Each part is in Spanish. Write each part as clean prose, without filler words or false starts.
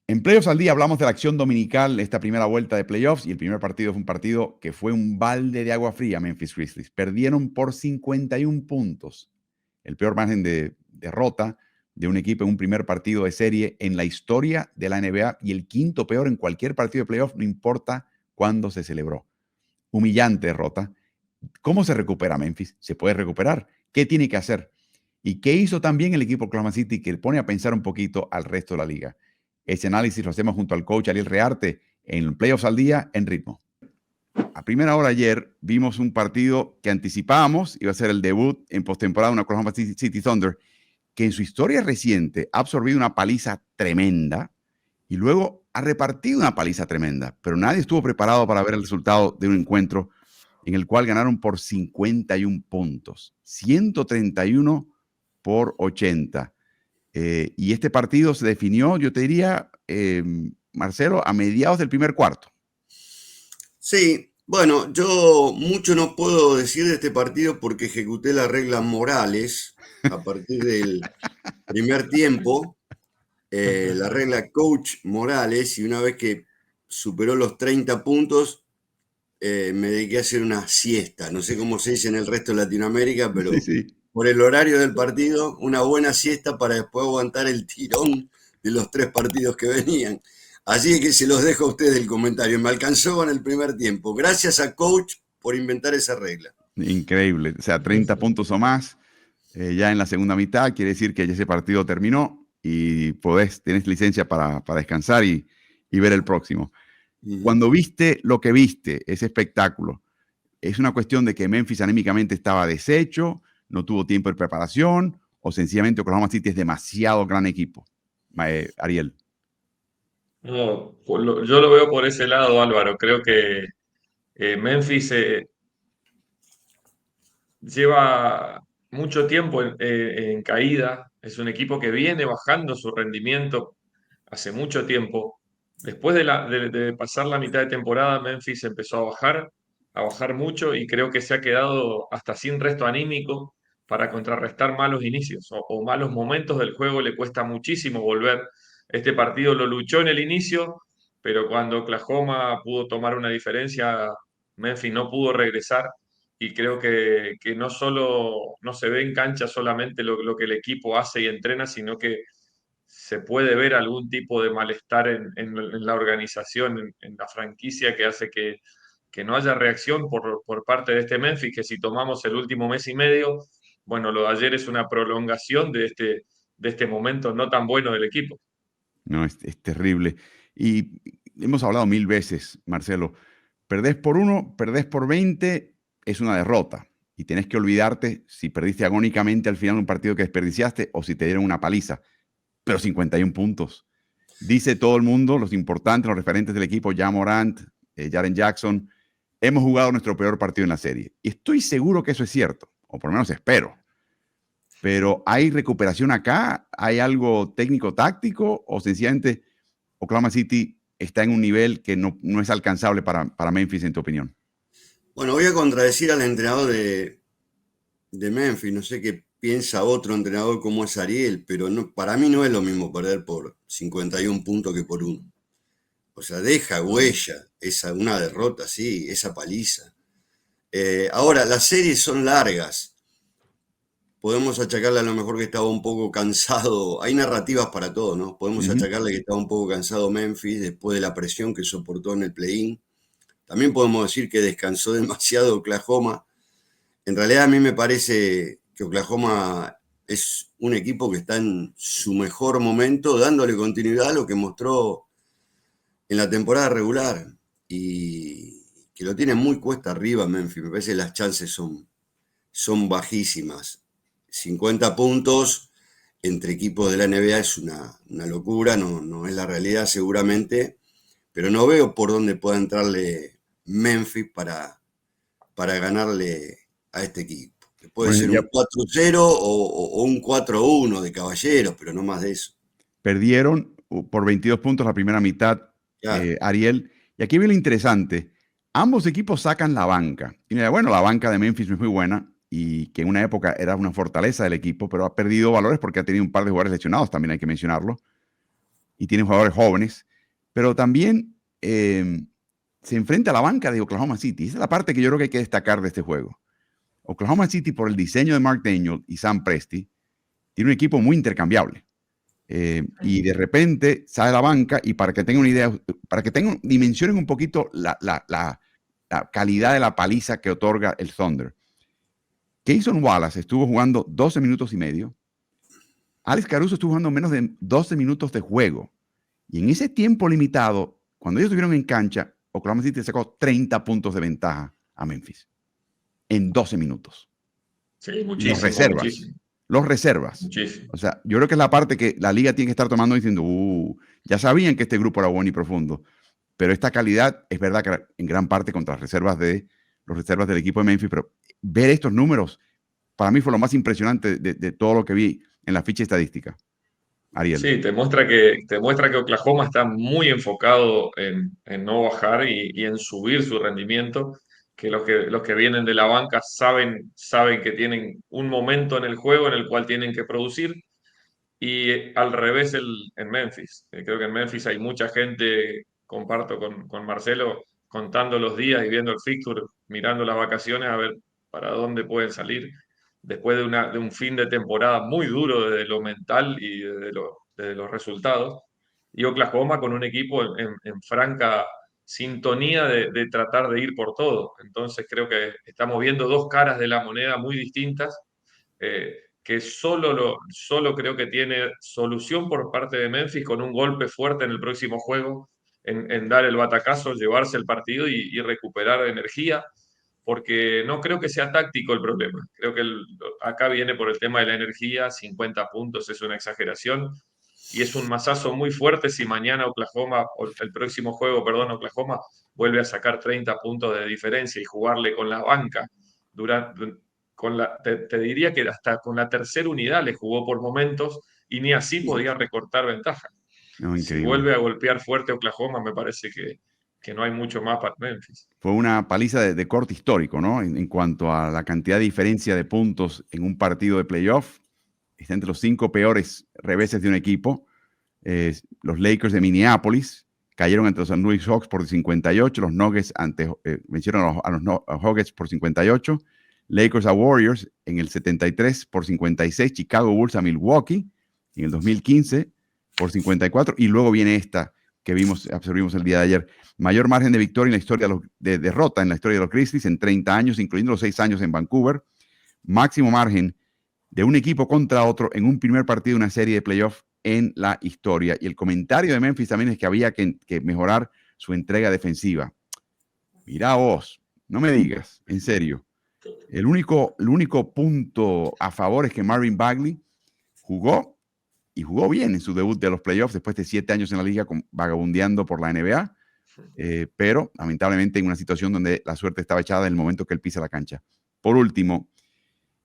En Playoffs al Día hablamos de la acción dominical, esta primera vuelta de playoffs, y el primer partido fue un partido que fue un balde de agua fría. Memphis Grizzlies perdieron por 51 puntos, el peor margen de derrota de un equipo en un primer partido de serie en la historia de la NBA y el quinto peor en cualquier partido de playoff, no importa cuándo se celebró. Humillante derrota. ¿Cómo se recupera Memphis? ¿Se puede recuperar? ¿Qué tiene que hacer? ¿Y qué hizo también el equipo Oklahoma City que pone a pensar un poquito al resto de la liga? Ese análisis lo hacemos junto al coach Ariel Rearte en Playoffs al Día en Ritmo. A primera hora ayer vimos un partido que anticipábamos iba a ser el debut en postemporada de una Oklahoma City Thunder que en su historia reciente ha absorbido una paliza tremenda y luego ha repartido una paliza tremenda, pero nadie estuvo preparado para ver el resultado de un encuentro en el cual ganaron por 51 puntos, 131 por 80. Y este partido se definió, yo te diría, Marcelo, a mediados del primer cuarto. Sí, bueno, yo mucho no puedo decir de este partido porque ejecuté las reglas morales a partir del primer tiempo, la regla Coach Morales, y una vez que superó los 30 puntos, me dediqué a hacer una siesta. No sé cómo se dice en el resto de Latinoamérica, Sí, pero sí. por el horario del partido, una buena siesta para después aguantar el tirón de los 3 partidos que venían. Así que se los dejo a ustedes el comentario. Me alcanzó con el primer tiempo. Gracias a Coach por inventar esa regla. Increíble. O sea, 30 puntos o más ya en la segunda mitad. Quiere decir que ya ese partido terminó y tienes licencia para descansar y ver el próximo. Ujú. Cuando viste lo que viste, ese espectáculo, ¿es una cuestión de que Memphis anímicamente estaba deshecho, no tuvo tiempo de preparación o sencillamente Oklahoma City es demasiado gran equipo? Ariel. No, yo lo veo por ese lado, Álvaro. Creo que Memphis lleva mucho tiempo en caída. Es un equipo que viene bajando su rendimiento hace mucho tiempo. Después de pasar la mitad de temporada, Memphis empezó a bajar mucho y creo que se ha quedado hasta sin resto anímico para contrarrestar malos inicios o malos momentos del juego. Le cuesta muchísimo volver. Este partido lo luchó en el inicio, pero cuando Oklahoma pudo tomar una diferencia, Memphis no pudo regresar y creo que no solo no se ve en cancha solamente lo que el equipo hace y entrena, sino que se puede ver algún tipo de malestar en la organización, en la franquicia, que hace que no haya reacción por parte de este Memphis, que si tomamos el último mes y medio, bueno, lo de ayer es una prolongación de este momento no tan bueno del equipo. No, es terrible. Y hemos hablado mil veces, Marcelo, perdés por 1, perdés por 20, es una derrota. Y tenés que olvidarte si perdiste agónicamente al final de un partido que desperdiciaste o si te dieron una paliza. Pero 51 puntos. Dice todo el mundo, los importantes, los referentes del equipo, Ja Morant, Jaren Jackson, hemos jugado nuestro peor partido en la serie. Y estoy seguro que eso es cierto, o por lo menos espero. Pero ¿hay recuperación acá? ¿Hay algo técnico-táctico? ¿O sencillamente Oklahoma City está en un nivel que no es alcanzable para Memphis, en tu opinión? Bueno, voy a contradecir al entrenador de Memphis. No sé qué piensa otro entrenador como es Ariel, pero no, para mí no es lo mismo perder por 51 puntos que por 1. O sea, deja huella, una derrota, sí, esa paliza. Ahora, las series son largas. Podemos achacarle a lo mejor que estaba un poco cansado. Hay narrativas para todo, ¿no? Podemos Ujú. achacarle que estaba un poco cansado Memphis después de la presión que soportó en el play-in. También podemos decir que descansó demasiado Oklahoma. En realidad a mí me parece que Oklahoma es un equipo que está en su mejor momento, dándole continuidad a lo que mostró en la temporada regular y que lo tiene muy cuesta arriba Memphis. Me parece que las chances son bajísimas. 50 puntos entre equipos de la NBA es una locura, no es la realidad seguramente, pero no veo por dónde pueda entrarle Memphis para ganarle a este equipo. Que puede Bueno, ser ya un 4-0 o un 4-1 de caballeros, pero no más de eso. perdieron por 22 puntos la primera mitad, Claro. Ariel. Y aquí viene lo interesante. Ambos equipos sacan la banca. Y mira, bueno, la banca de Memphis es muy buena y que en una época era una fortaleza del equipo, pero ha perdido valores porque ha tenido un par de jugadores lesionados, también hay que mencionarlo. y tiene jugadores jóvenes, pero también se enfrenta a la banca de Oklahoma City. Esa es la parte que yo creo que hay que destacar de este juego. Oklahoma City, por el diseño de Mark Daniel y Sam Presti, tiene un equipo muy intercambiable. Y de repente sale a la banca, y para que tengan una idea, para que dimensionen un poquito la calidad de la paliza que otorga el Thunder. Cason Wallace estuvo jugando 12 minutos y medio. Alex Caruso estuvo jugando menos de 12 minutos de juego. Y en ese tiempo limitado, cuando ellos estuvieron en cancha, Oklahoma City sacó 30 puntos de ventaja a Memphis en 12 minutos. Sí, muchísimo, muchísimo. Los reservas. Muchísimo. O sea, yo creo que es la parte que la liga tiene que estar tomando diciendo, ya sabían que este grupo era bueno y profundo, pero esta calidad es verdad que en gran parte contra las reservas del equipo de Memphis, pero ver estos números para mí fue lo más impresionante de todo lo que vi en la ficha estadística. Ariel. Sí, te muestra que Oklahoma está muy enfocado en no bajar y en subir su rendimiento, que los que vienen de la banca saben que tienen un momento en el juego en el cual tienen que producir, y al revés en Memphis. Creo que en Memphis hay mucha gente, comparto con Marcelo, contando los días y viendo el fixture, mirando las vacaciones a ver para dónde pueden salir después de un fin de temporada muy duro desde lo mental y desde los resultados. Y Oklahoma con un equipo en franca sintonía de tratar de ir por todo. Entonces creo que estamos viendo dos caras de la moneda muy distintas. Que solo creo que tiene solución por parte de Memphis con un golpe fuerte en el próximo juego, en dar el batacazo, llevarse el partido y recuperar energía, porque no creo que sea táctico el problema. Creo que acá viene por el tema de la energía. 50 puntos es una exageración y es un mazazo muy fuerte si mañana el próximo juego, perdón, Oklahoma vuelve a sacar 30 puntos de diferencia y jugarle con la banca te diría que hasta con la tercera unidad le jugó por momentos y ni así podía recortar ventaja. No, Si increíble. vuelve a golpear fuerte Oklahoma, me parece que no hay mucho más para Memphis. Fue una paliza de corte histórico, ¿no? En cuanto a la cantidad de diferencia de puntos en un partido de playoff. Está entre los 5 peores reveses de un equipo. Los Lakers de Minneapolis cayeron ante los St. Louis Hawks por 58. Los Nuggets vencieron a los Nuggets por 58. Lakers a Warriors en el 73 por 56. Chicago Bulls a Milwaukee en el 2015 por 54. Y luego viene esta que absorbimos el día de ayer. Mayor margen de victoria en la historia de derrota en la historia de los Grizzlies en 30 años, incluyendo los 6 años en Vancouver. Máximo margen de un equipo contra otro en un primer partido de una serie de playoff en la historia. Y el comentario de Memphis también es que había que mejorar su entrega defensiva. Mira vos, no me digas, en serio. El único punto a favor es que Marvin Bagley jugó bien en su debut de los playoffs después de 7 años en la liga vagabundeando por la NBA, pero lamentablemente en una situación donde la suerte estaba echada en el momento que él pisa la cancha. Por último,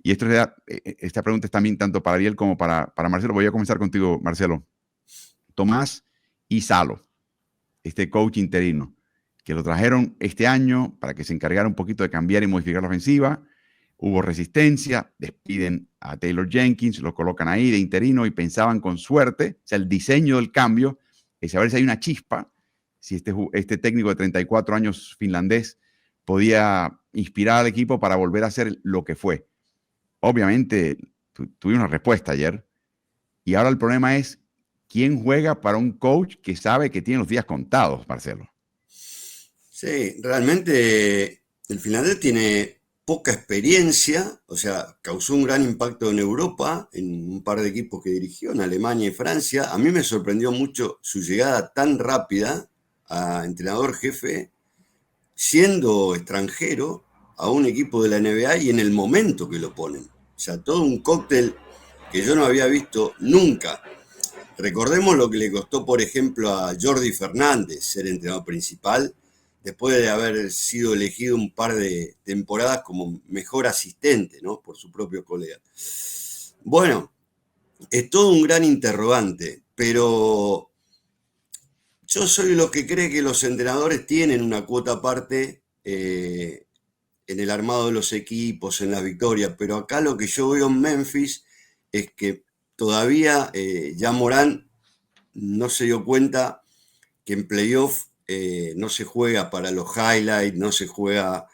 y esta pregunta es también tanto para Ariel como para Marcelo. Voy a comenzar contigo, Marcelo. Tomás Isalo, este coach interino, que lo trajeron este año para que se encargara un poquito de cambiar y modificar la ofensiva. Hubo resistencia, despiden a Taylor Jenkins, lo colocan ahí de interino y pensaban con suerte, o sea, el diseño del cambio es saber si hay una chispa, si este técnico de 34 años finlandés podía inspirar al equipo para volver a ser lo que fue. Obviamente, tuvimos una respuesta ayer y ahora el problema es quién juega para un coach que sabe que tiene los días contados, Marcelo. Sí, realmente el finlandés tiene poca experiencia, o sea, causó un gran impacto en Europa, en un par de equipos que dirigió, en Alemania y Francia. A mí me sorprendió mucho su llegada tan rápida a entrenador jefe, siendo extranjero, a un equipo de la NBA y en el momento que lo ponen. O sea, todo un cóctel que yo no había visto nunca. Recordemos lo que le costó, por ejemplo, a Jordi Fernández ser entrenador principal, después de haber sido elegido un par de temporadas como mejor asistente, ¿no? Por su propio colega. Bueno, es todo un gran interrogante, pero yo soy lo que cree que los entrenadores tienen una cuota aparte en el armado de los equipos, en las victorias, pero acá lo que yo veo en Memphis es que todavía Ja Morant no se dio cuenta que en playoff no se juega para los highlights, no se juega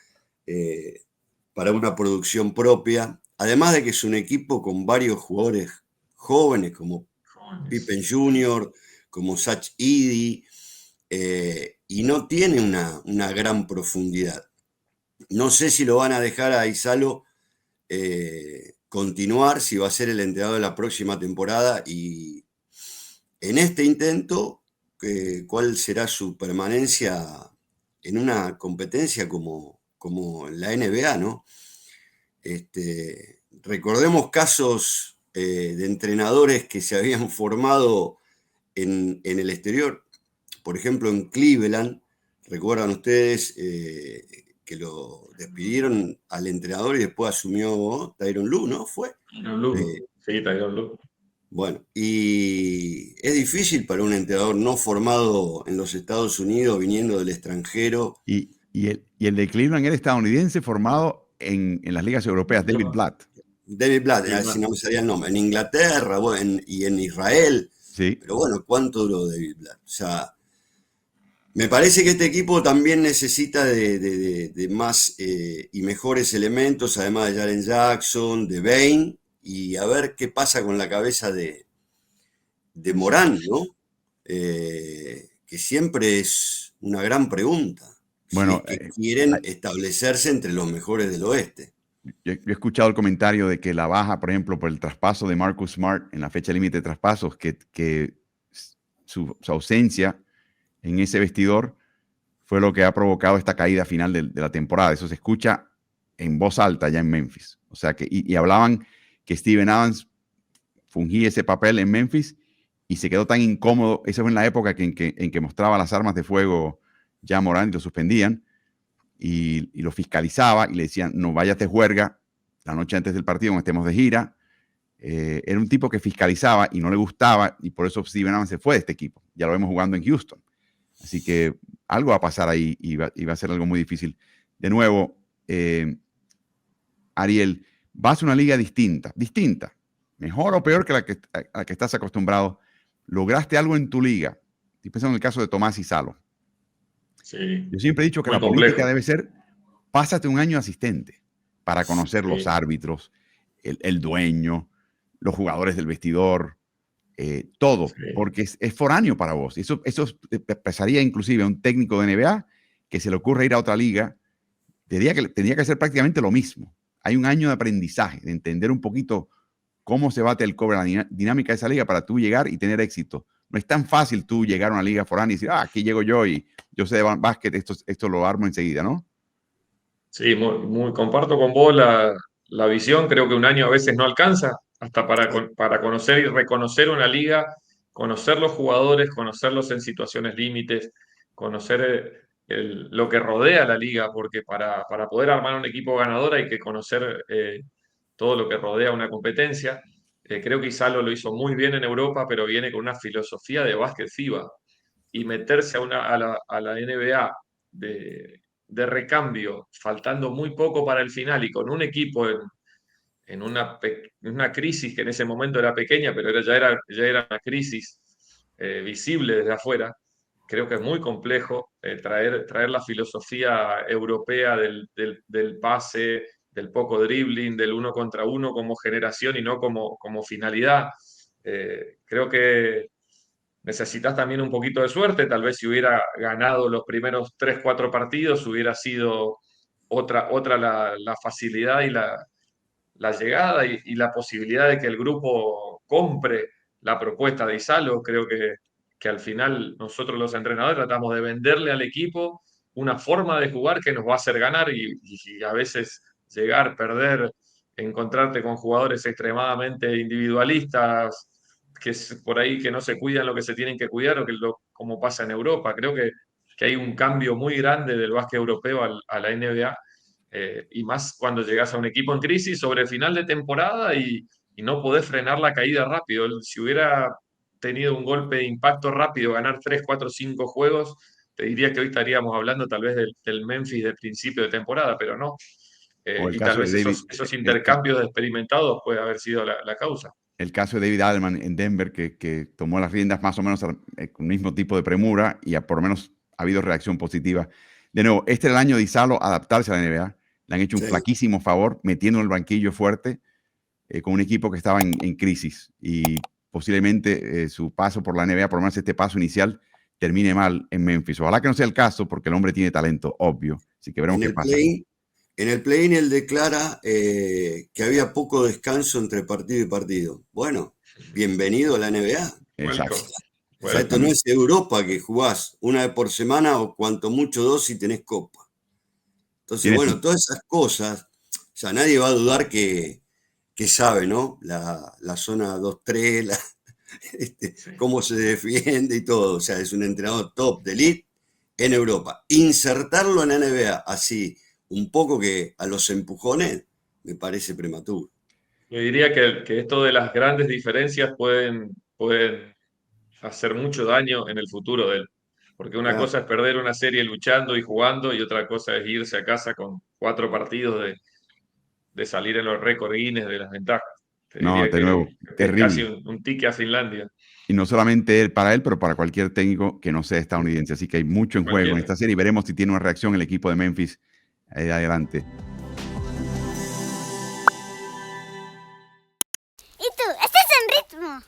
para una producción propia. Además de que es un equipo con varios jugadores jóvenes, como Pippen Jr., como Zach Edey, y no tiene una gran profundidad. No sé si lo van a dejar a Isalo continuar, si va a ser el entrenador de la próxima temporada, y en este intento, ¿cuál será su permanencia en una competencia como la NBA, ¿no? Recordemos casos de entrenadores que se habían formado en el exterior. Por ejemplo, en Cleveland, recuerdan ustedes que lo despidieron al entrenador y después asumió Tyronn Lue, ¿no? ¿Fue? Tyronn Lue. Sí, Tyronn Lue. Bueno, y es difícil para un entrenador no formado en los Estados Unidos, viniendo del extranjero. Y el de Cleveland era estadounidense, formado en las ligas europeas, David Blatt. David Blatt, si no me salía el nombre, en Inglaterra y en Israel. Sí. Pero bueno, ¿cuánto duró David Blatt? O sea, me parece que este equipo también necesita de más y mejores elementos, además de Jaren Jackson, de Bane, y a ver qué pasa con la cabeza de Morán, ¿no? Que siempre es una gran pregunta. Bueno, si es que quieren establecerse entre los mejores del oeste. Yo he escuchado el comentario de que la baja, por ejemplo, por el traspaso de Marcus Smart en la fecha límite de traspasos, que su ausencia en ese vestidor fue lo que ha provocado esta caída final de la temporada. Eso se escucha en voz alta ya en Memphis. O sea que, y hablaban que Steven Adams fungía ese papel en Memphis y se quedó tan incómodo. Eso fue en la época en que mostraba las armas de fuego ya Morán y lo suspendían. Y lo fiscalizaba y le decían, no vayas de juerga la noche antes del partido, cuando estemos de gira. Era un tipo que fiscalizaba y no le gustaba, y por eso Steven Adams se fue de este equipo. Ya lo vemos jugando en Houston. Así que algo va a pasar ahí y va a ser algo muy difícil. De nuevo, Ariel, vas a una liga distinta, mejor o peor que a la que estás acostumbrado. Lograste algo en tu liga. Estoy pensando en el caso de Tomás y Salo. Sí, yo siempre he dicho que la política debe ser, pásate un año asistente para conocer los árbitros, el dueño, los jugadores del vestidor, todo, porque es foráneo para vos. Eso pesaría inclusive a un técnico de NBA que se le ocurre ir a otra liga, tendría que hacer prácticamente lo mismo. Hay un año de aprendizaje, de entender un poquito cómo se bate el cobre, la dinámica de esa liga para tú llegar y tener éxito. No es tan fácil tú llegar a una liga foránea y decir, aquí llego yo y yo sé de básquet, esto lo armo enseguida, ¿no? Sí, comparto con vos la visión. Creo que un año a veces no alcanza hasta para conocer y reconocer una liga, conocer los jugadores, conocerlos en situaciones límites, conocer lo que rodea la liga, porque para poder armar un equipo ganador hay que conocer todo lo que rodea una competencia. Creo que Isalo lo hizo muy bien en Europa, pero viene con una filosofía de básquet FIBA, y meterse a la NBA de recambio, faltando muy poco para el final y con un equipo en una crisis que en ese momento era pequeña, pero ya era una crisis visible desde afuera. Creo que es muy complejo traer la filosofía europea del pase, del poco dribbling, del uno contra uno como generación y no como finalidad. Creo que necesitas también un poquito de suerte. Tal vez si hubiera ganado los primeros 3, 4 partidos, hubiera sido otra la facilidad y la llegada y la posibilidad de que el grupo compre la propuesta de Isalo. Creo que al final nosotros los entrenadores tratamos de venderle al equipo una forma de jugar que nos va a hacer ganar y a veces llegar, perder, encontrarte con jugadores extremadamente individualistas que es por ahí que no se cuidan lo que se tienen que cuidar o como pasa en Europa. Creo que hay un cambio muy grande del básquet europeo a la NBA, y más cuando llegas a un equipo en crisis sobre el final de temporada y no podés frenar la caída rápido. Si hubiera tenido un golpe de impacto rápido, ganar 3, 4, 5 juegos, te diría que hoy estaríamos hablando tal vez del Memphis de principio de temporada, pero no. O el Y tal caso de vez David, esos intercambios experimentados puede haber sido la causa. el caso de David Adelman en Denver, que tomó las riendas más o menos con el mismo tipo de premura y por lo menos ha habido reacción positiva. De nuevo, este era el año de Isalo adaptarse a la NBA. Le han hecho un flaquísimo favor metiendo en el banquillo fuerte con un equipo que estaba en crisis. Y posiblemente su paso por la NBA, por lo menos este paso inicial, termine mal en Memphis. Ojalá que no sea el caso, porque el hombre tiene talento, obvio. Así que veremos qué pasa. En el play-in él declara que había poco descanso entre partido y partido. Bueno, bienvenido a la NBA. Exacto. O sea, esto no es Europa, que jugás una vez por semana o cuanto mucho 2 si tenés copa. Entonces, bueno, todas esas cosas, o sea, nadie va a dudar que sabe, ¿no? La zona 2-3, cómo se defiende y todo. O sea, es un entrenador top de elite en Europa. Insertarlo en la NBA así, un poco que a los empujones, me parece prematuro. Yo diría que esto de las grandes diferencias pueden hacer mucho daño en el futuro de él. Porque una cosa es perder una serie luchando y jugando y otra cosa es irse a casa con 4 partidos de salir en los récords Guinness de las ventajas. Te diría de nuevo, que es terrible. casi un ticket a Finlandia. Y no solamente para él, pero para cualquier técnico que no sea estadounidense. Así que hay mucho en juego en esta serie y veremos si tiene una reacción el equipo de Memphis adelante. ¿Y tú? ¿Estás en ritmo?